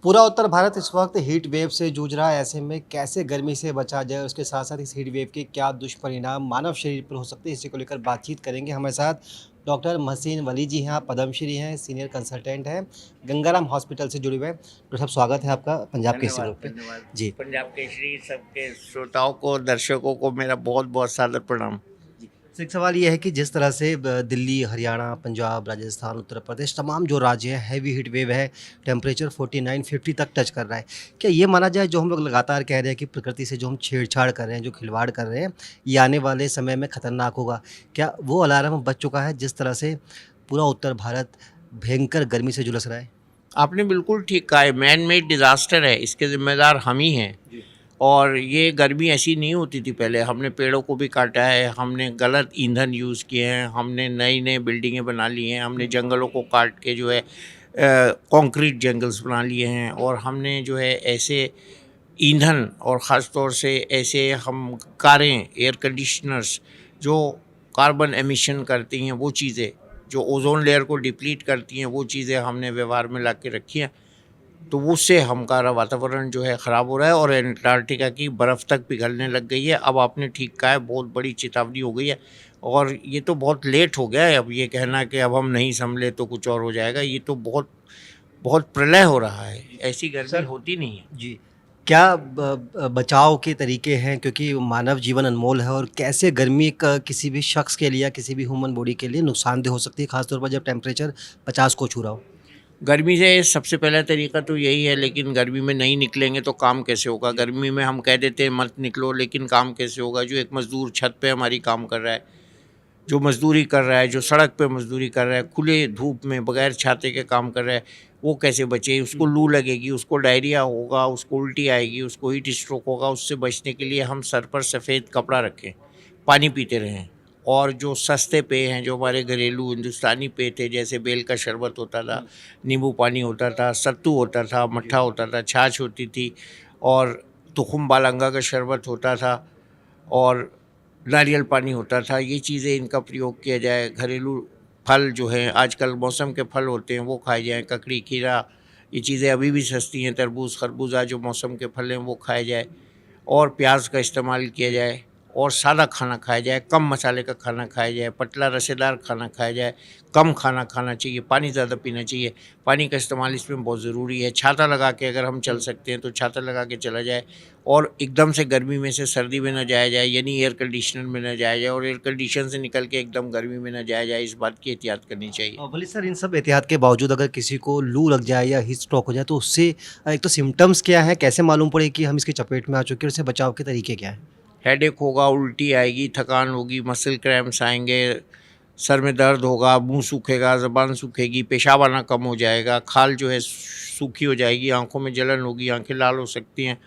पूरा उत्तर भारत इस वक्त हीट वेव से जूझ रहा है। ऐसे में कैसे गर्मी से बचा जाए, उसके साथ साथ इस हीट वेव के क्या दुष्परिणाम मानव शरीर पर हो सकते हैं, इसी को लेकर बातचीत करेंगे। हमारे साथ डॉक्टर महसीन वली जी हैं, आप पद्मश्री हैं, सीनियर कंसल्टेंट हैं, गंगाराम हॉस्पिटल से जुड़े हुए हैं। डॉक्टर साहब, स्वागत है आपका पंजाब केसरी धन्यवाद ग्रुप पे। धन्यवाद। जी पंजाब केसरी सबके श्रोताओं को, दर्शकों को मेरा बहुत बहुत सादर प्रणाम। जी। तो एक सवाल ये है कि जिस तरह से दिल्ली, हरियाणा, पंजाब, राजस्थान, उत्तर प्रदेश, तमाम जो राज्य हैं, हैवी हीट वेव है, टेम्परेचर 49-50 तक टच कर रहा है। क्या ये माना जाए, जो हम लोग लगातार कह रहे हैं कि प्रकृति से जो हम छेड़छाड़ कर रहे हैं, जो खिलवाड़ कर रहे हैं, ये आने वाले समय में खतरनाक होगा? क्या वो अलार्म बज चुका है, जिस तरह से पूरा उत्तर भारत भयंकर गर्मी से झुलस रहा है? आपने बिल्कुल ठीक कहा है, मैन मेड डिज़ास्टर है, इसके ज़िम्मेदार हम ही हैं। और ये गर्मी ऐसी नहीं होती थी पहले। हमने पेड़ों को भी काटा है, हमने गलत ईंधन यूज़ किए हैं, हमने नई नई बिल्डिंगें बना ली हैं, हमने जंगलों को काट के जो है कंक्रीट जंगल्स बना लिए हैं, और हमने जो है ऐसे ईंधन और ख़ास तौर से ऐसे हम कारें, एयर कंडीशनर्स जो कार्बन एमिशन करती हैं, वो चीज़ें जो ओजोन लेयर को डिप्लीट करती हैं, वो चीज़ें हमने व्यवहार में ला के रखी हैं। तो उससे हमारा वातावरण जो है ख़राब हो रहा है, और एंटार्क्टिका की बर्फ़ तक पिघलने लग गई है। अब आपने ठीक कहा है, बहुत बड़ी चेतावनी हो गई है, और ये तो बहुत लेट हो गया है। अब ये कहना कि अब हम नहीं संभले तो कुछ और हो जाएगा, ये तो बहुत बहुत प्रलय हो रहा है। ऐसी गर्मी सर, होती नहीं है। जी। क्या बचाव के तरीके हैं, क्योंकि मानव जीवन अनमोल है, और कैसे गर्मी का किसी भी शख्स के लिए या किसी भी ह्यूमन बॉडी के लिए नुकसानदेह हो सकती है, खासतौर पर जब टेम्परेचर 50 को छू रहा हो? गर्मी से सबसे पहला तरीका तो यही है, लेकिन गर्मी में नहीं निकलेंगे तो काम कैसे होगा? गर्मी में हम कह देते हैं मत निकलो, लेकिन काम कैसे होगा? जो एक मज़दूर छत पे हमारी काम कर रहा है, जो मज़दूरी कर रहा है, जो सड़क पे मज़दूरी कर रहा है, खुले धूप में बगैर छाते के काम कर रहा है, वो कैसे बचे? उसको लू लगेगी, उसको डायरिया होगा, उसको उल्टी आएगी, उसको हीट स्ट्रोक होगा। उससे बचने के लिए हम सर पर सफ़ेद कपड़ा रखें, पानी पीते रहें, और जो सस्ते पेय हैं, जो हमारे घरेलू हिंदुस्तानी पेय थे, जैसे बेल का शरबत होता था, नींबू पानी होता था, सत्तू होता था, मट्ठा होता था, छाछ होती थी, और तुखुम बालंगा का शरबत होता था, और नारियल पानी होता था। ये चीज़ें, इनका प्रयोग किया जाए। घरेलू फल जो हैं, आजकल मौसम के फल होते हैं, वो खाए जाएँ। ककड़ी, खीरा, ये चीज़ें अभी भी सस्ती हैं। तरबूज, खरबूजा, जो मौसम के फल हैं, वो खाए जाए, और प्याज का इस्तेमाल किया जाए, और सादा खाना खाया जाए, कम मसाले का खाना खाया जाए, पतला रसेदार खाना खाया जाए, कम खाना खाना चाहिए, पानी ज़्यादा पीना चाहिए। पानी का इस्तेमाल इसमें बहुत ज़रूरी है। छाता लगा के अगर हम चल सकते हैं तो छाता लगा के चला जाए, और एकदम से गर्मी में से सर्दी में न जाया जाए, यानी एयर कंडीशनर में न जाया जाए, और एयर कंडीशन से निकल के एकदम गर्मी में न जाया जाए। इस बात की एहतियात करनी चाहिए। भले सर, इन सब एहतियात के बावजूद अगर किसी को लू लग जाए या हीट स्ट्रोक हो जाए, तो उससे एक तो सिम्टम्स क्या है, कैसे मालूम पड़े कि हम इसकी चपेट में आ चुके हैं, और उससे बचाव के तरीके क्या हैं? हेडेक होगा, उल्टी आएगी, थकान होगी, मसल क्रैम्प्स आएंगे, सर में दर्द होगा, मुंह सूखेगा, ज़बान सूखेगी, पेशाब आना कम हो जाएगा, खाल जो है सूखी हो जाएगी, आंखों में जलन होगी, आंखें लाल हो सकती हैं।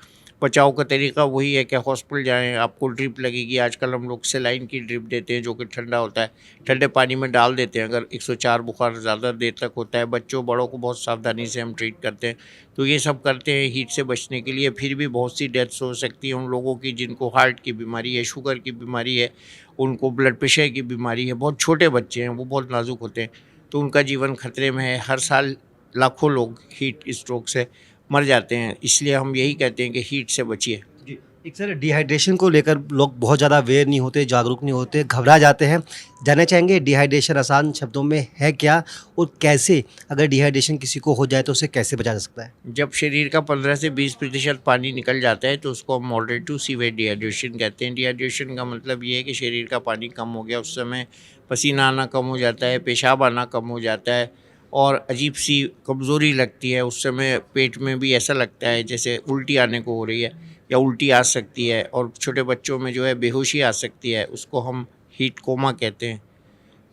बचाव का तरीका वही है कि हॉस्पिटल जाएं, आपको ड्रिप लगेगी। आजकल हम लोग सेलाइन की ड्रिप देते हैं, जो कि ठंडा होता है, ठंडे पानी में डाल देते हैं। अगर 104 बुखार ज़्यादा देर तक होता है, बच्चों बड़ों को बहुत सावधानी से हम ट्रीट करते हैं। तो ये सब करते हैं हीट से बचने के लिए। फिर भी बहुत सी डेथ्स हो सकती हैं उन लोगों की जिनको हार्ट की बीमारी है, शुगर की बीमारी है, उनको ब्लड प्रेशर की बीमारी है। बहुत छोटे बच्चे हैं, वो बहुत नाजुक होते हैं, तो उनका जीवन खतरे में है। हर साल लाखों लोग हीट स्ट्रोक से मर जाते हैं। इसलिए हम यही कहते हैं कि हीट से बचिए। जी। एक सर, डिहाइड्रेशन को लेकर लोग बहुत ज़्यादा अवेयर नहीं होते, जागरूक नहीं होते, घबरा जाते हैं। जानना चाहेंगे डिहाइड्रेशन आसान शब्दों में है क्या, और कैसे, अगर डिहाइड्रेशन किसी को हो जाए तो उसे कैसे बचा जा सकता है? जब शरीर का 15 से 20% पानी निकल जाता है तो उसको हम मॉडरेट टू सीवियर डिहाइड्रेशन कहते हैं। डिहाइड्रेशन का मतलब ये है कि शरीर का पानी कम हो गया, उस समय पसीना आना कम हो जाता है, पेशाब आना कम हो जाता है, और अजीब सी कमज़ोरी लगती है। उस समय पेट में भी ऐसा लगता है जैसे उल्टी आने को हो रही है, या उल्टी आ सकती है, और छोटे बच्चों में जो है बेहोशी आ सकती है। उसको हम हीट कोमा कहते हैं।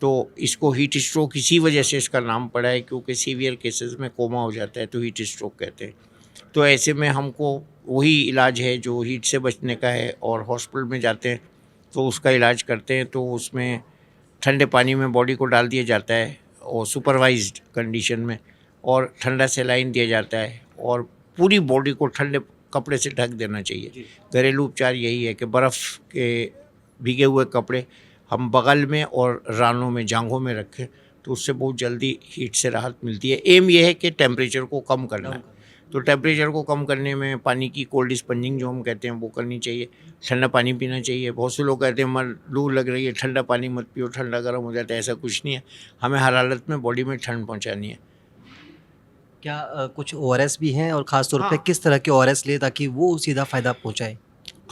तो इसको हीट स्ट्रोक इसी वजह से इसका नाम पड़ा है, क्योंकि सीवियर केसेस में कोमा हो जाता है तो हीट स्ट्रोक कहते हैं। तो ऐसे में हमको वही इलाज है जो हीट से बचने का है, और हॉस्पिटल में जाते हैं तो उसका इलाज करते हैं। तो उसमें ठंडे पानी में बॉडी को डाल दिया जाता है, और सुपरवाइज्ड कंडीशन में, और ठंडा सेलाइन दिया जाता है, और पूरी बॉडी को ठंडे कपड़े से ढक देना चाहिए। घरेलू उपचार यही है कि बर्फ़ के भीगे हुए कपड़े हम बगल में और रानों में, जांघों में रखें, तो उससे बहुत जल्दी हीट से राहत मिलती है। एम ये है कि टेम्परेचर को कम करना है। तो टेम्परेचर को कम करने में पानी की कोल्ड स्पंजिंग जो हम कहते हैं वो करनी चाहिए, ठंडा पानी पीना चाहिए। बहुत से लोग कहते हैं मर लू लग रही है ठंडा पानी मत पियो, ठंडा गर्म हो जाता है, ऐसा कुछ नहीं है। हमें हर हालत में बॉडी में ठंड पहुँचानी है। क्या कुछ ओआरएस भी हैं और ख़ास तौर पे हाँ। किस तरह के ओआरएस लें ताकि वो सीधा फ़ायदा पहुँचाए?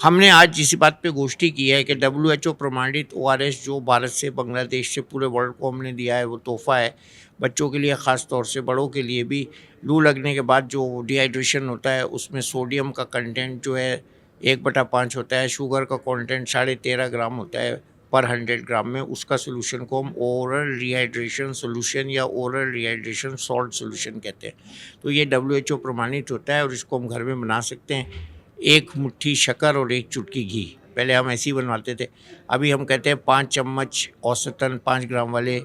हमने आज इसी बात पे गोष्ठी की है कि WHO प्रमाणित ORS जो भारत से, बांग्लादेश से पूरे वर्ल्ड को हमने दिया है, वो तोहफ़ा है बच्चों के लिए, ख़ास तौर से बड़ों के लिए भी। लू लगने के बाद जो डिहाइड्रेशन होता है उसमें सोडियम का कंटेंट जो है 1/5 होता है, शुगर का कंटेंट 13.5 ग्राम होता है पर 100 ग्राम में। उसका सोल्यूशन को हम ओरल रिहाइड्रेशन सोल्यूशन या ओरल रिहाइड्रेशन सॉल्ट सोल्यूशन कहते हैं। तो ये WHO प्रमाणित होता है और इसको हम घर में बना सकते हैं। 1 मुट्ठी शक्कर और 1 चुटकी घी, पहले हम ऐसे ही बनवाते थे। अभी हम कहते हैं 5 चम्मच औसतन 5 ग्राम वाले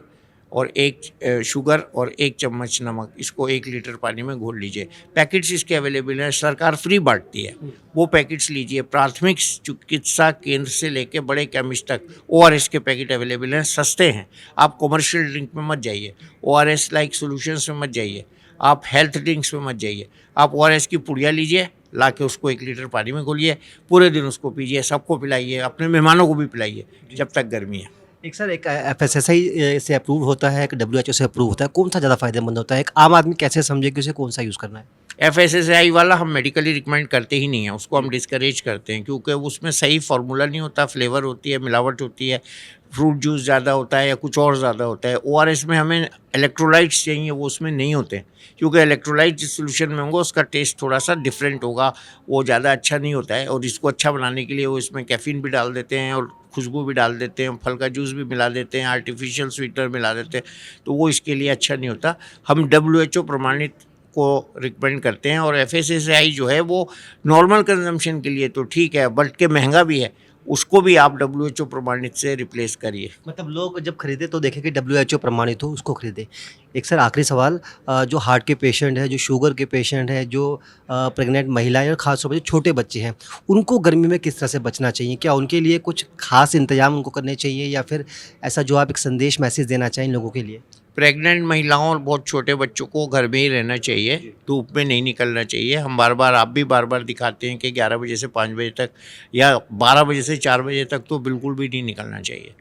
और 1 शुगर और 1 चम्मच नमक, इसको 1 लीटर पानी में घोल लीजिए। पैकेट्स इसके अवेलेबल हैं, सरकार फ्री बांटती है, वो पैकेट्स लीजिए। प्राथमिक चिकित्सा केंद्र से लेके बड़े केमिस्ट तक ORS के पैकेट अवेलेबल हैं, सस्ते हैं। आप कॉमर्शियल ड्रिंक में मत जाइए, ORS लाइक सॉल्यूशंस में मत जाइए, आप हेल्थ ड्रिंक्स में मत जाइए। आप ORS की पुड़िया लीजिए, ला के उसको 1 लीटर पानी में घोलिए, पूरे दिन उसको पीजिए, सबको पिलाइए, अपने मेहमानों को भी पिलाइए जब तक गर्मी है। एक सर, एक एफएसएसआई से अप्रूव होता है, एक डब्ल्यूएचओ से अप्रूव होता है, कौन सा ज़्यादा फायदेमंद होता है? एक आम आदमी कैसे समझे कि उसे कौन सा यूज़ करना है? FSSAI वाला हम मेडिकली रिकमेंड करते ही नहीं है, उसको हम डिस्करेज करते हैं क्योंकि उसमें सही फार्मूला नहीं होता, फ्लेवर होती है, मिलावट होती है, फ्रूट जूस ज़्यादा होता है या कुछ और ज़्यादा होता है। ORS में हमें इलेक्ट्रोलाइट्स चाहिए, वो उसमें नहीं होते क्योंकि इलेक्ट्रोलाइट जिस सोल्यूशन में होंगे उसका टेस्ट थोड़ा सा डिफरेंट होगा, वो ज़्यादा अच्छा नहीं होता है। और इसको अच्छा बनाने के लिए वो इसमें कैफीन भी डाल देते हैं और खुशबू भी डाल देते हैं, फल का जूस भी मिला देते हैं, आर्टिफिशियल स्वीटनर मिला देते हैं, तो वो इसके लिए अच्छा नहीं होता। हम WHO प्रमाणित को रिकमेंड करते हैं और FSSAI जो है वो नॉर्मल कंजम्पशन के लिए तो ठीक है, बट के महंगा भी है, उसको भी आप WHO प्रमाणित से रिप्लेस करिए। मतलब लोग जब खरीदे तो देखें कि डब्ल्यूएचओ प्रमाणित हो, उसको खरीदें। एक सर आखिरी सवाल, जो हार्ट के पेशेंट हैं, जो शुगर के पेशेंट हैं, जो प्रेग्नेंट महिलाएं और ख़ास तौर पर जो छोटे बच्चे हैं, उनको गर्मी में किस तरह से बचना चाहिए? क्या उनके लिए कुछ खास इंतजाम उनको करने चाहिए या फिर ऐसा जो आप एक संदेश मैसेज देना चाहें लोगों के लिए? प्रेग्नेंट महिलाओं और बहुत छोटे बच्चों को घर में ही रहना चाहिए, धूप में नहीं निकलना चाहिए। हम आप भी बार बार दिखाते हैं कि 11 बजे से 5 बजे तक या 12 बजे से 4 बजे तक तो बिल्कुल भी नहीं निकलना चाहिए।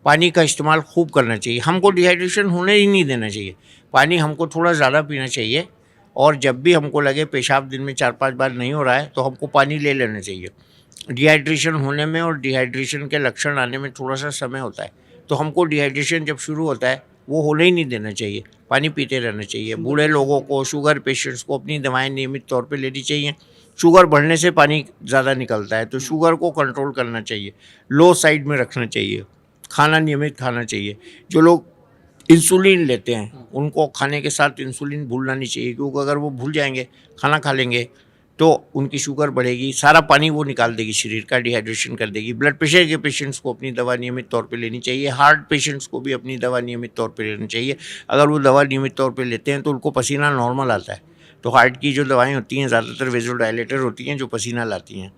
पानी का इस्तेमाल खूब करना चाहिए, हमको डिहाइड्रेशन होने ही नहीं देना चाहिए। पानी हमको थोड़ा ज़्यादा पीना चाहिए और जब भी हमको लगे पेशाब दिन में 4-5 बार नहीं हो रहा है तो हमको पानी ले लेना चाहिए। डिहाइड्रेशन होने में और डिहाइड्रेशन के लक्षण आने में थोड़ा सा समय होता है, तो हमको डिहाइड्रेशन जब शुरू होता है वो होने ही नहीं देना चाहिए, पानी पीते रहना चाहिए। बूढ़े लोगों को, शुगर पेशेंट्स को अपनी दवाएं नियमित तौर पे लेनी चाहिए। शुगर बढ़ने से पानी ज़्यादा निकलता है, तो शुगर को कंट्रोल करना चाहिए, लो साइड में रखना चाहिए, खाना नियमित खाना चाहिए। जो लोग इंसुलिन लेते हैं उनको खाने के साथ इंसुलिन भूलना नहीं चाहिए, क्योंकि अगर वो भूल जाएंगे, खाना खा लेंगे तो उनकी शुगर बढ़ेगी, सारा पानी वो निकाल देगी शरीर का, डिहाइड्रेशन कर देगी। ब्लड प्रेशर के पेशेंट्स को अपनी दवा नियमित तौर पे लेनी चाहिए। हार्ट पेशेंट्स को भी अपनी दवा नियमित तौर पे लेनी चाहिए। अगर वो दवा नियमित तौर पे लेते हैं तो उनको पसीना नॉर्मल आता है। तो हार्ट की जो दवाएं होती हैं ज़्यादातर वेज़ोडाइलेटर होती हैं जो पसीना लाती हैं।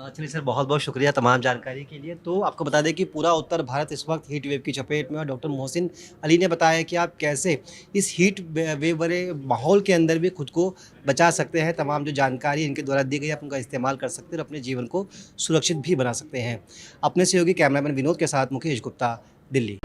चलिए सर, बहुत बहुत शुक्रिया तमाम जानकारी के लिए। तो आपको बता दें कि पूरा उत्तर भारत इस वक्त हीट वेव की चपेट में, और डॉक्टर मोहसिन अली ने बताया कि आप कैसे इस हीट वेव भरे माहौल के अंदर भी खुद को बचा सकते हैं। तमाम जो जानकारी इनके द्वारा दी गई आप उनका इस्तेमाल कर सकते हैं और अपने जीवन को सुरक्षित भी बना सकते हैं। अपने सहयोगी कैमरामैन विनोद के साथ मुकेश गुप्ता, दिल्ली।